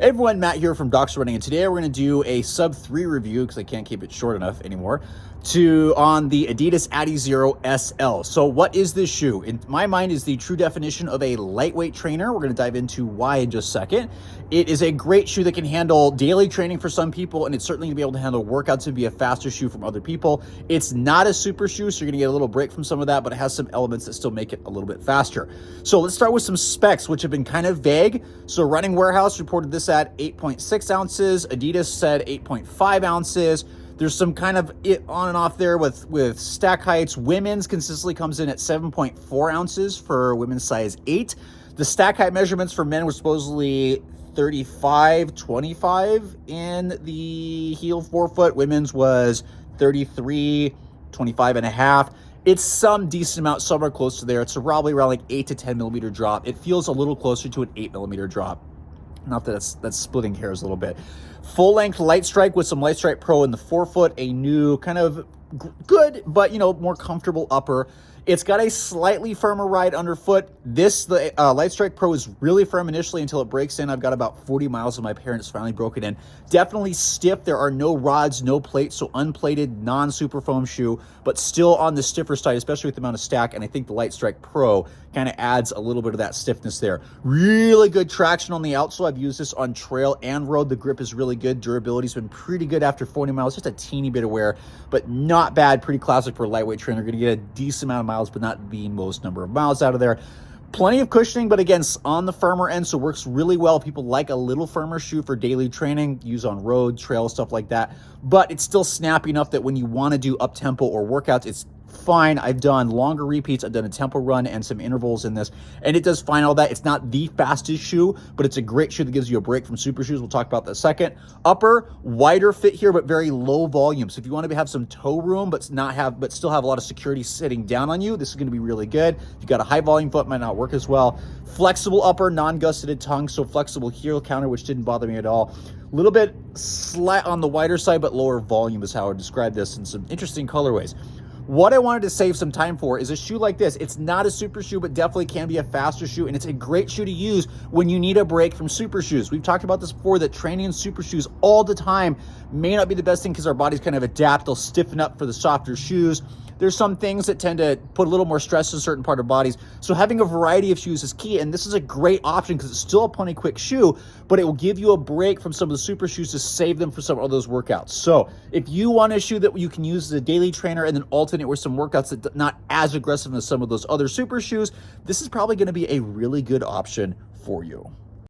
Hey everyone, Matt here from Docs Running, and today we're going to do a sub 3 review because I can't keep it short enough anymore on the Adidas Adizero SL. So what is this shoe? In my mind is the true definition of a lightweight trainer. We're going to dive into why in just a second. It is a great shoe that can handle daily training for some people, and it's certainly going to be able to handle workouts and be a faster shoe from other people. It's not a super shoe, so you're going to get a little break from some of that, but it has some elements that still make it a little bit faster. So let's start with some specs, which have been kind of vague. So Running Warehouse reported this at 8.6 ounces. Adidas said 8.5 ounces. There's some kind of it on and off there with stack heights. Women's consistently comes in at 7.4 ounces for women's size 8. The stack height measurements for men were supposedly 35.25 in the heel forefoot. Women's was 33.25 and a half. It's some decent amount, somewhere close to there. It's probably around like 8 to 10 millimeter drop. It feels a little closer to an 8 millimeter drop. Not that that's splitting hairs a little bit. Full length Light Strike with some Light Strike Pro in the forefoot, a new kind of good, but more comfortable upper. It's got a slightly firmer ride underfoot. The Light Strike Pro is really firm initially until it breaks in. I've got about 40 miles of my parents finally broke it in. Definitely stiff. There are no rods, no plates, so unplated, non-super foam shoe, but still on the stiffer side, especially with the amount of stack, and I think the Light Strike Pro kind of adds a little bit of that stiffness there. Really good traction on the outsole. I've used this on trail and road. The grip is really good. Durability's been pretty good after 40 miles. Just a teeny bit of wear, but not bad. Pretty classic for a lightweight trainer. Going to get a decent amount of miles, but not the most number of miles out of there. Plenty of cushioning, but again, on the firmer end, so works really well. People like a little firmer shoe for daily training, use on road, trail, stuff like that. But it's still snappy enough that when you want to do up-tempo or workouts, it's fine. I've done longer repeats. I've done a tempo run and some intervals in this, and it does fine all that. It's not the fastest shoe, but it's a great shoe that gives you a break from super shoes. We'll talk about that in a second. Upper, wider fit here, but very low volume. So if you want to have some toe room, but still have a lot of security sitting down on you, this is going to be really good. If you got a high volume foot, it might not work as well. Flexible upper, non-gusseted tongue, so flexible heel counter, which didn't bother me at all. A little bit slight on the wider side, but lower volume is how I would describe this in some interesting colorways. What I wanted to save some time for is a shoe like this. It's not a super shoe, but definitely can be a faster shoe, and it's a great shoe to use when you need a break from super shoes. We've talked about this before, that training in super shoes all the time may not be the best thing because our bodies kind of adapt. They'll stiffen up for the softer shoes. There's some things that tend to put a little more stress in certain part of bodies. So having a variety of shoes is key, and this is a great option because it's still a plenty quick shoe, but it will give you a break from some of the super shoes to save them for some of those workouts. So if you want a shoe that you can use as a daily trainer and then alternate with some workouts that not as aggressive as some of those other super shoes, this is probably going to be a really good option for you.